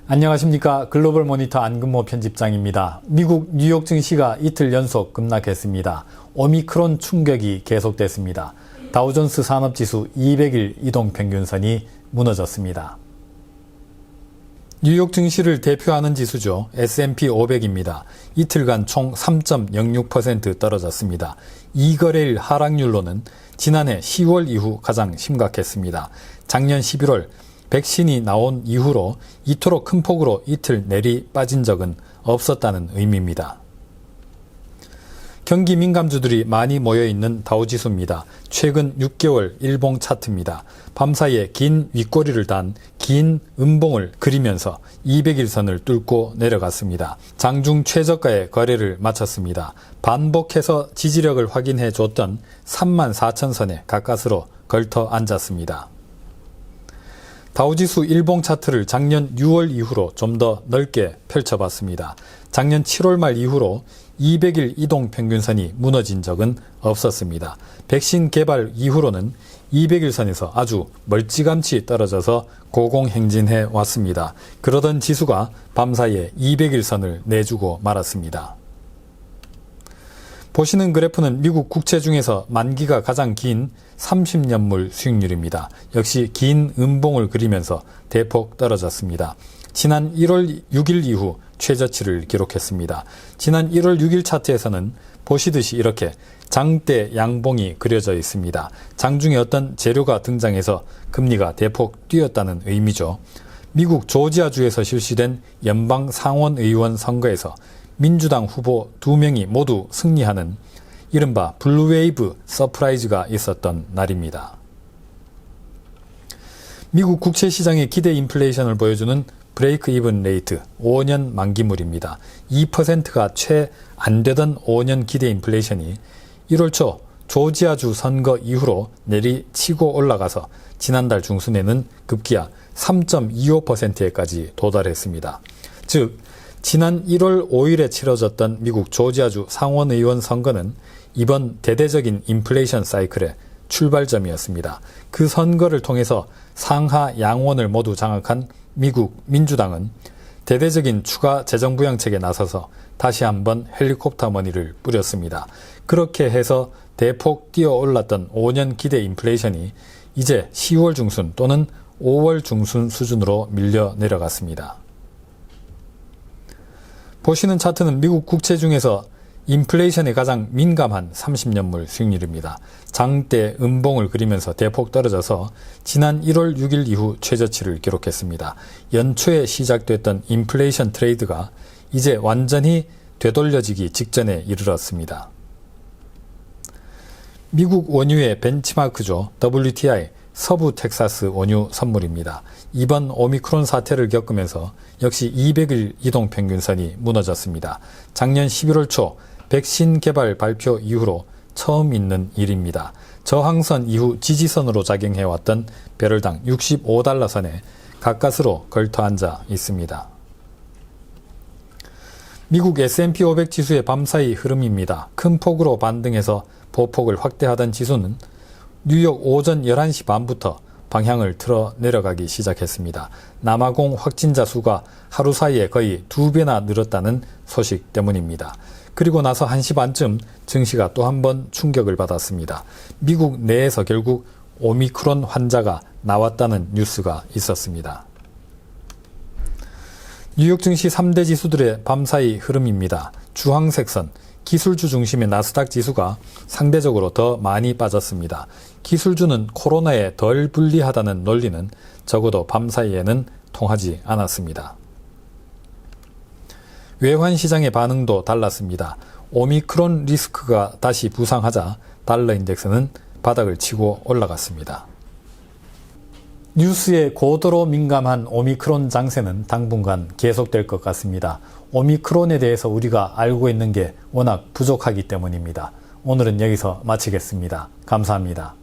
안녕하십니까. 글로벌 모니터 안근모 편집장입니다. 미국 뉴욕 증시가 이틀 연속 급락했습니다. 오미크론 충격이 계속됐습니다. 다우존스 산업지수 200일 이동평균선이 무너졌습니다. 뉴욕 증시를 대표하는 지수죠. S&P 500입니다. 이틀간 총 3.06% 떨어졌습니다. 2거래일 하락률로는 지난해 10월 이후 가장 심각했습니다. 작년 11월 백신이 나온 이후로 이토록 큰 폭으로 이틀 내리 빠진 적은 없었다는 의미입니다. 경기 민감주들이 많이 모여있는 다우지수입니다. 최근 6개월 일봉 차트입니다. 밤사이에 긴 윗꼬리를 단 긴 음봉을 그리면서 200일선을 뚫고 내려갔습니다. 장중 최저가의 거래를 마쳤습니다. 반복해서 지지력을 확인해 줬던 34,000선에 가까스로 걸터 앉았습니다. 다우지수 일봉 차트를 작년 6월 이후로 좀 더 넓게 펼쳐봤습니다. 작년 7월 말 이후로 200일 이동평균선이 무너진 적은 없었습니다. 백신 개발 이후로는 200일선에서 아주 멀찌감치 떨어져서 고공행진해 왔습니다. 그러던 지수가 밤사이에 200일선을 내주고 말았습니다. 보시는 그래프는 미국 국채 중에서 만기가 가장 긴 30년물 수익률입니다. 역시 긴 음봉을 그리면서 대폭 떨어졌습니다. 지난 1월 6일 이후 최저치를 기록했습니다. 지난 1월 6일 차트에서는 보시듯이 이렇게 장대 양봉이 그려져 있습니다. 장중에 어떤 재료가 등장해서 금리가 대폭 뛰었다는 의미죠. 미국 조지아주에서 실시된 연방 상원의원 선거에서 민주당 후보 2명이 모두 승리하는 이른바 블루웨이브 서프라이즈가 있었던 날입니다. 미국 국채 시장의 기대 인플레이션을 보여주는 브레이크 이븐 레이트 5년 만기물입니다. 2%가 채 안 되던 5년 기대 인플레이션이 1월 초 조지아주 선거 이후로 내리치고 올라가서 지난달 중순에는 급기야 3.25%에까지 도달했습니다. 즉 지난 1월 5일에 치러졌던 미국 조지아주 상원의원 선거는 이번 대대적인 인플레이션 사이클의 출발점이었습니다. 그 선거를 통해서 상하 양원을 모두 장악한 미국 민주당은 대대적인 추가 재정부양책에 나서서 다시 한번 헬리콥터 머니를 뿌렸습니다. 그렇게 해서 대폭 뛰어올랐던 5년 기대 인플레이션이 이제 10월 중순 또는 5월 중순 수준으로 밀려 내려갔습니다. 보시는 차트는 미국 국채 중에서 인플레이션에 가장 민감한 30년물 수익률입니다. 장대 음봉을 그리면서 대폭 떨어져서 지난 1월 6일 이후 최저치를 기록했습니다. 연초에 시작됐던 인플레이션 트레이드가 이제 완전히 되돌려지기 직전에 이르렀습니다. 미국 원유의 벤치마크죠. WTI 서부 텍사스 원유 선물입니다. 이번 오미크론 사태를 겪으면서 역시 200일 이동평균선이 무너졌습니다. 작년 11월 초 백신 개발 발표 이후로 처음 있는 일입니다. 저항선 이후 지지선으로 작용해왔던 배럴당 65달러 선에 가까스로 걸터 앉아 있습니다. 미국 S&P 500 지수의 밤사이 흐름입니다. 큰 폭으로 반등해서 보폭을 확대하던 지수는 뉴욕 오전 11시 반부터 방향을 틀어 내려가기 시작했습니다. 남아공 확진자 수가 하루 사이에 거의 2배나 늘었다는 소식 때문입니다. 그리고 나서 1시 반쯤 증시가 또 한 번 충격을 받았습니다. 미국 내에서 결국 오미크론 환자가 나왔다는 뉴스가 있었습니다. 뉴욕 증시 3대 지수들의 밤사이 흐름입니다. 주황색 선, 기술주 중심의 나스닥 지수가 상대적으로 더 많이 빠졌습니다. 기술주는 코로나에 덜 불리하다는 논리는 적어도 밤사이에는 통하지 않았습니다. 외환시장의 반응도 달랐습니다. 오미크론 리스크가 다시 부상하자 달러 인덱스는 바닥을 치고 올라갔습니다. 뉴스에 고도로 민감한 오미크론 장세는 당분간 계속될 것 같습니다. 오미크론에 대해서 우리가 알고 있는 게 워낙 부족하기 때문입니다. 오늘은 여기서 마치겠습니다. 감사합니다.